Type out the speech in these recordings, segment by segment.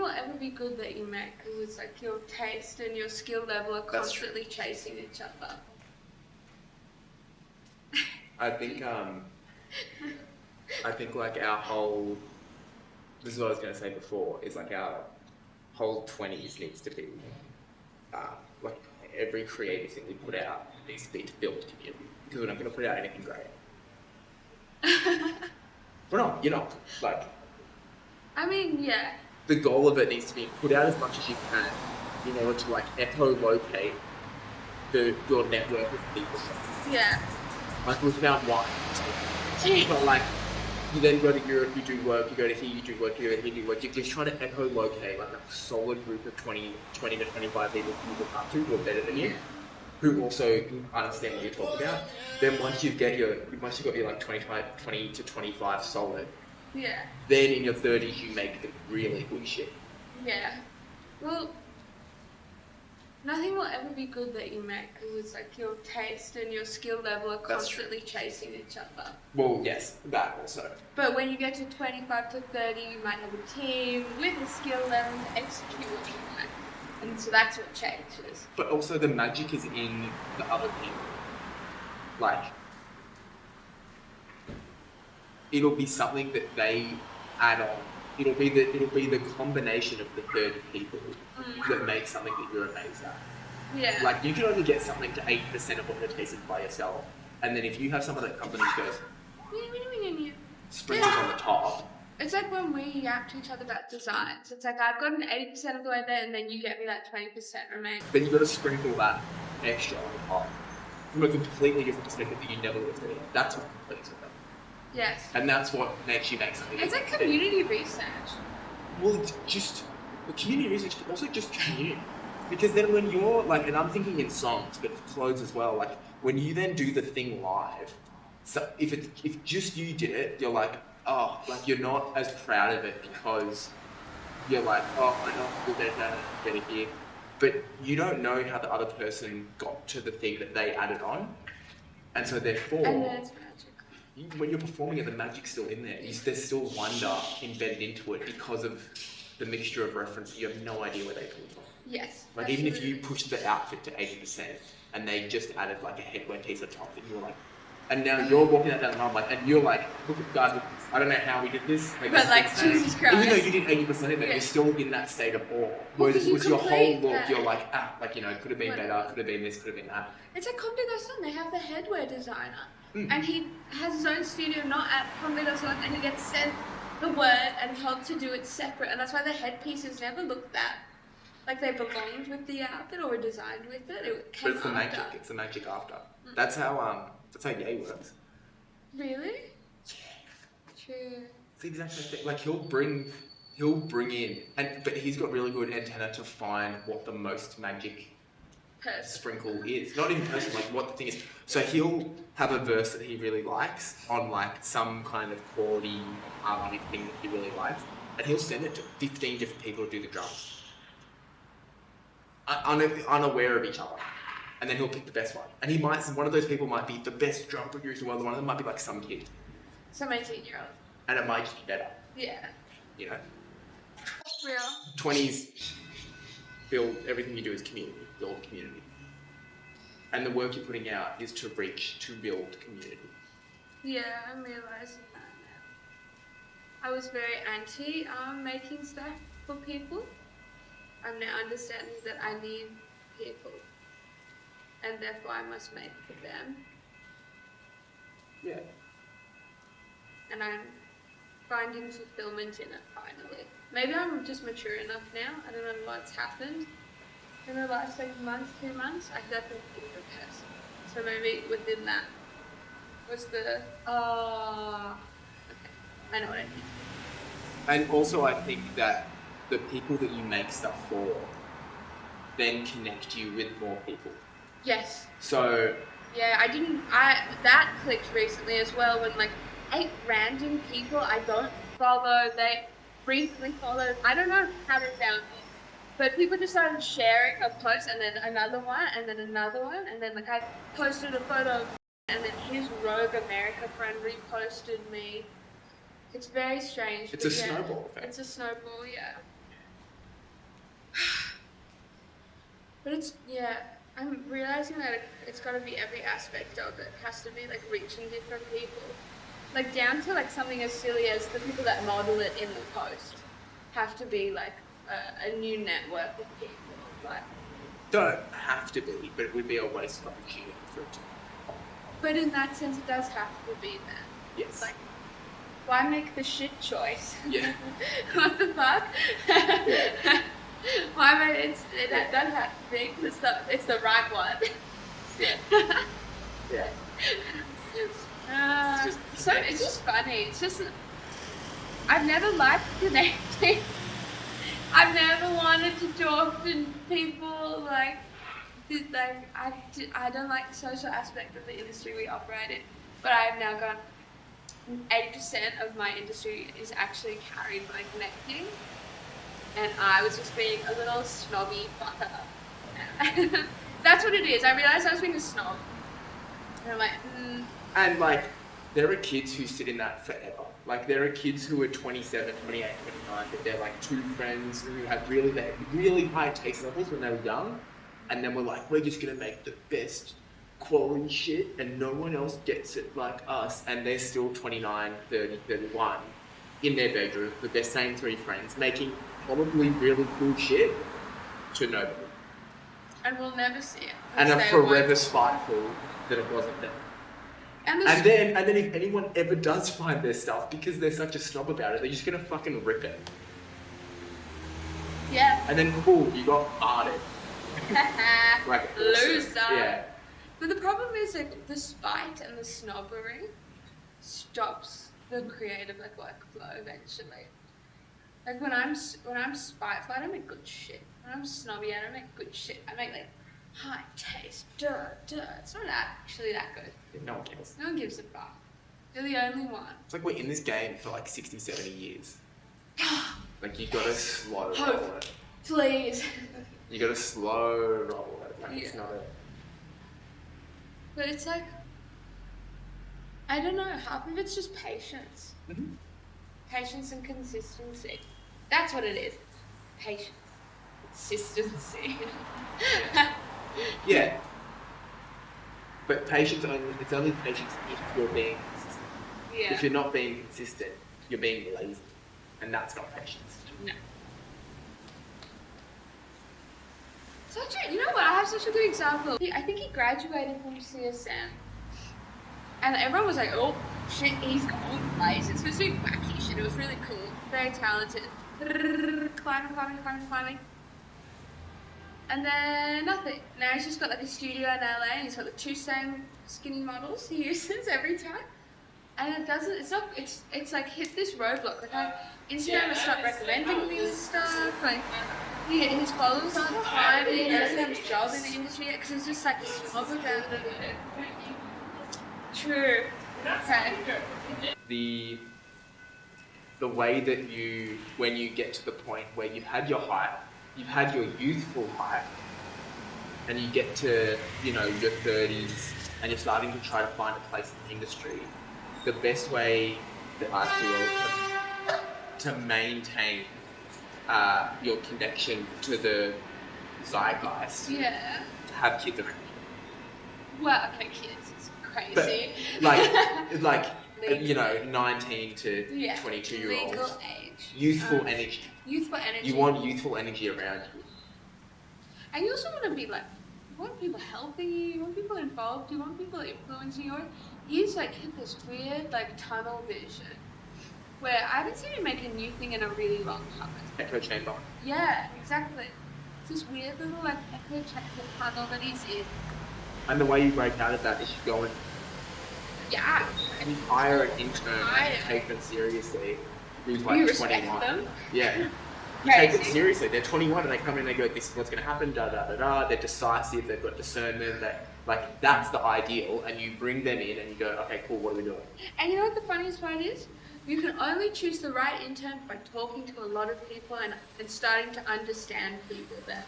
will ever be good that you make because like your taste and your skill level are constantly chasing each other. I think like our whole, this is what I was going to say before, is like our whole 20s needs to be like every creative thing we put out needs to be to build community, because we're not going to put out anything great. We're not, you're not. Like, I mean, yeah. The goal of it needs to be put out as much as you can in order to like echolocate your network of people. Yeah. Like we found one. But like you then go to Europe, you do work, you go to here, you do work, you go to here, you do work. You're just trying to echolocate like a solid group of 20 to 25 people who you look up to who are better than you, who also understand what you're talking about. Then once you've got your like 20 to 25 solid, yeah. Then in your 30s you make the really good shit. Yeah. Well, nothing will ever be good that you make because like your taste and your skill level are constantly chasing each other. Well, yes, that also. But when you get to 25 to 30, you might have a team with the skill level to execute what you want. And so that's what changes. But also the magic is in the other people. Like, it'll be something that they add on. It'll be the combination of the 30 people that makes something that you're amazed at. Yeah. Like you can only get something to 80% of what you're tasting by yourself, and then if you have someone that comes and just goes, sprinkles on the top. It's like when we yap to each other about designs. It's like I've gotten 80% of the way there, and then you get me that 20% remaining. Then you've got to sprinkle that extra on top from a completely different perspective that you never would have thought of. That's what completes it. Yes. And that's what makes you make something. It's like community research. Well, it's just community research, but also just community. Because then when you're like, and I'm thinking in songs, but clothes as well, like when you then do the thing live, so if just you did it, you're like, oh, like you're not as proud of it because you're like, oh, I know we'll get it here. But you don't know how the other person got to the thing that they added on. And so therefore, and there's magic. When you're performing it, the magic's still in there. There's still wonder embedded into it because of the mixture of reference. You have no idea where they come from. Yes. Like even if you pushed the outfit to 80% and they just added like a headwear piece on top, and you're like, and now you're walking that down the line, like, and you're like, look at guys, I don't know how we did this. Like, but like, Jesus Christ. Even though you did 80% of it, you're still in that state of awe. Whereas with your whole look, you're like, like, you know, could have been better, could have been this, could have been that. It's like Comme des Garçons, they have the headwear designer. And he has his own studio, not at Comme des Garçons, and he gets sent the word and told to do it separate. And that's why the headpieces never looked that like they belonged with the outfit or were designed with it. It came but it's the after. magic. It's the magic after. That's how Ye works. Really? Yeah. True. See, the exact same thing. Like he'll bring in, but he's got really good antenna to find what the most magic sprinkle is. Not even person, like what the thing is. So he'll have a verse that he really likes on like some kind of chordy harmonic thing that he really likes, and he'll send it to 15 different people to do the drums, unaware of each other. And then he'll pick the best one. And one of those people might be the best drum producer in the world, one of them might be like some kid. Some 18-year-old. And it might just be better. Yeah. You know? Real. 20s, build, everything you do is community, build community. And the work you're putting out is to build community. Yeah, I'm realising that now. I was very anti making stuff for people. I'm now understanding that I need people. And therefore I must make for them. Yeah. And I'm finding fulfillment in it finally. Maybe I'm just mature enough now. I don't know what's happened in the last 2 months. I definitely think it has. So maybe within that was the okay. I know what I mean. And also I think that the people that you make stuff for then connect you with more people. Yes. So yeah, that clicked recently as well when like 8 random people I don't follow, they briefly followed, I don't know how they found me, but people just started sharing a post and then another one and then another one, and then like I posted a photo and then his Rogue America friend reposted me. It's very strange. It's a snowball effect. It's a snowball, yeah. But it's, yeah, I'm realizing that it's got to be every aspect of it. It has to be like reaching different people. Like down to like something as silly as the people that model it in the post have to be like a new network of people. Like, Don't have to be, but it would be a waste of opportunity for it to. but in that sense, it does have to be then. Yes. Like, why make the shit choice? Yeah. What the fuck? Yeah. Why make it? That doesn't have to be. It's the right one. Yeah. Yeah. It's just funny. It's just I've never liked connecting. I've never wanted to talk to people like I don't like the social aspect of the industry we operate in. But I have now gone 80% of my industry is actually carried by connecting, and I was just being a little snobby fucker. That's what it is. I realized I was being a snob. And I'm like, And like, there are kids who sit in that forever. Like, there are kids who are 27, 28, 29, but they're like two friends who they had really high taste levels when they were young, and then we're like, we're just gonna make the best quality shit, and no one else gets it like us, and they're still 29, 30, 31 in their bedroom with their same three friends, making probably really cool shit to nobody. and we'll never see it. And We'll are say, forever spiteful that it wasn't them. And And then if anyone ever does find their stuff, because they're such a snob about it, they're just gonna fucking rip it. yeah. And then cool, you got arted. Like awesome. Loser. Yeah. But the problem is like the spite and the snobbery stops the creative like workflow eventually. Like when I'm spiteful, I don't make good shit. When I'm snobby, I don't make good shit. I make like high taste, It's not actually that good. No one cares. No one gives a fuck. You're the only one. It's like we're in this game for like 60, 70 years. Like you gotta slow roll Hope. it. Please. You gotta slow roll it. Like it's Yeah. not a... But it's like, I don't know, half of it's just patience. Mhm. Patience and consistency. That's what it is. Patience. Consistency. Yeah. But patience it's only patience if you're being consistent. Yeah. If you're not being consistent, you're being lazy. And that's not patience. No. You know what? I have such a good example. I think he graduated from CSM. And everyone was like, oh, shit, he's going places. It's supposed to be wacky shit. It was really cool. Very talented. Climbing. And then nothing. Now he's just got like a studio in LA and he's got the two same skinny models he uses every time. And it doesn't, it's like hit this roadblock. Like Instagram has stopped recommending me this stuff. Like his followers aren't climbing. He doesn't have a job in the industry yet because he's just like a snob about it. True. Okay. The way that when you get to the point where you've had your hype, you've had your youthful hype, and you get to, your 30s, and you're starting to try to find a place in the industry, the best way that I feel to maintain your connection to the zeitgeist, Yeah. to have kids around. Well, okay, kids, it's crazy. But like Legal. 19 to Yeah. 22-year-olds. Legal age. Youthful energy. Youthful energy. You want youthful energy around you. And you also want to be like, you want people helping you, you want people involved, you want people influencing you. He's like hit this weird like tunnel vision where I haven't seen him make a new thing in a really long time. Echo chamber. Yeah, exactly. It's this weird little like echo chamber tunnel that he's in. And the way you break out of that is you go Yeah. and you hire an intern and you Hire. take them seriously. Who's like You respect 21. them. Yeah. You take them Crazy. seriously. They're 21 and they come in and they go, this is what's going to happen, da da da da. They're decisive, they've got discernment. That's the ideal. And you bring them in and you go, okay, cool, what are we doing? And you know what the funniest part is? You can only choose the right intern by talking to a lot of people and starting to understand people better.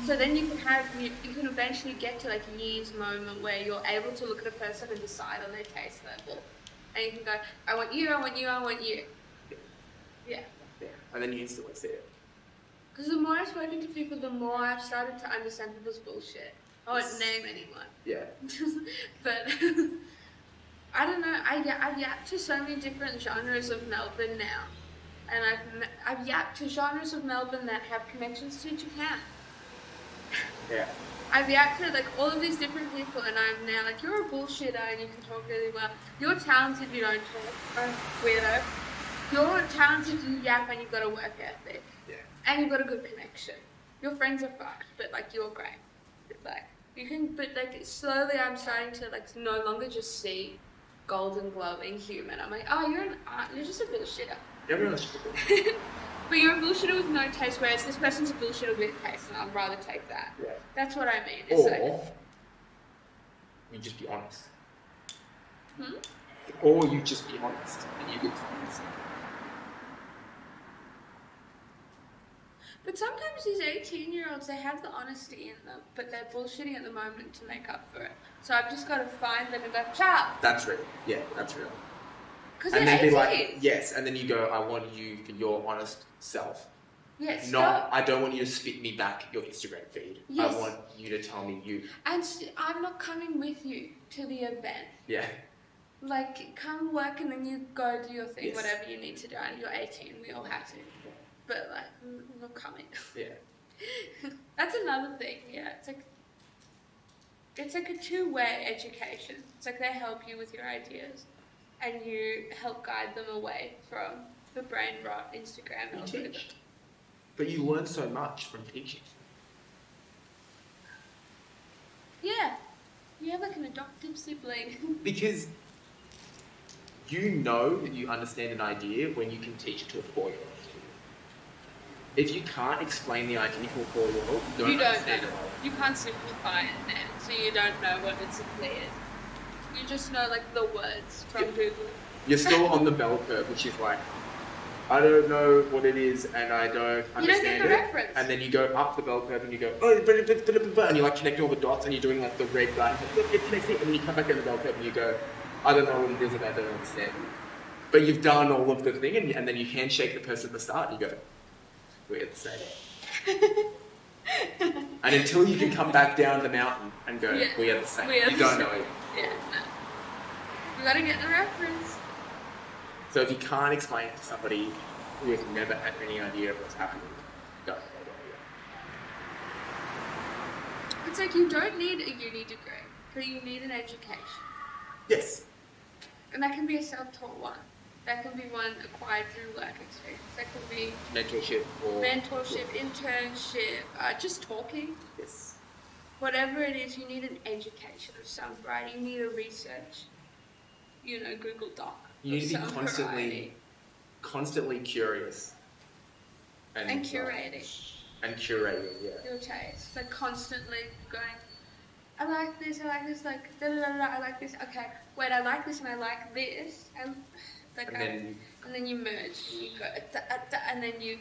So then you can eventually get to like years moment where you're able to look at a person and decide on their taste level. And you can go, I want you, I want you, I want you. Yeah. Yeah. And then you instantly see it. Because the more I've spoken to people, the more I've started to understand people's bullshit. I won't name anyone. Yeah. But I don't know. I've yapped to so many different genres of Melbourne now. And I've yapped to genres of Melbourne that have connections to Japan. Yeah. I've yapped to like all of these different people, and I'm now like, you're a bullshitter and you can talk really well. You're talented, you don't talk. Weirdo. You're talented, you yap, and you've got a work ethic. Yeah. And you've got a good connection. Your friends are fucked, but like you're great. Like you can, but like slowly I'm starting to like no longer just see golden glowing human. I'm like, oh, you're just a bullshitter. Everyone's just a bullshitter. But you're a bullshitter with no taste, whereas this person's a bullshitter with taste, and I'd rather take that. Yeah. That's what I mean. It's Or you just be honest. Hmm? Or you just be honest and you get friends. But sometimes these 18-year-olds, they have the honesty in them, but they're bullshitting at the moment to make up for it. So I've just got to find them and go, ciao. That's real. Yeah, that's real. Because And they're then 18. be like, yes, and then you go, I want you for your honest self. Yes. Not, I don't want you to spit me back your Instagram feed. Yes. I want you to tell me you. And I'm not coming with you to the event. Yeah. Like, come work and then you go do your thing, Yes. whatever you need to do. And you're 18, we all have to. But like, I'm not coming. Yeah. That's another thing. Yeah, it's like a two-way education. It's like they help you with your ideas, and you help guide them away from the brain rot Instagram You algorithm. teach. But you learn so much from teaching. Yeah, you have like an adoptive sibling. Because you know that you understand an idea when you can teach it to a 4-year-old. If you can't explain the idea to a 4-year-old, you don't understand know. it. You can't simplify it then, so you don't know what it's clear. You just know like the words from Google. You're still on the bell curve, which is like, I don't know what it is and I don't understand You don't get the it. reference. And then you go up the bell curve and you go, oh, blah, blah, blah, blah, blah, and you're like connecting all the dots and you're doing like the red line. Look, it connects it. And then you come back in the bell curve and you go, I don't know what it is and I don't understand. But you've done all of the thing and then you handshake the person at the start and you go, we're the same. And until you can come back down the mountain and go, Yeah. we are the same. We are You the don't same. know it. Yeah, no. You gotta get the reference. So if you can't explain it to somebody who has never had any idea of what's happening, don't know what it is. It's like you don't need a uni degree, but you need an education. Yes. And that can be a self-taught one. That can be one acquired through work experience. That can be Mentorship or mentorship, internship, just talking. Yes. Whatever it is, you need an education of some variety. You need a research, Google Doc. You need of to be some constantly, constantly curious. And curating And curating, yeah. your taste. So constantly going, I like this, like, da da da da, I like this, okay, wait, I like this and I like this. And, like, And then and then you merge and you go, da, da, and then you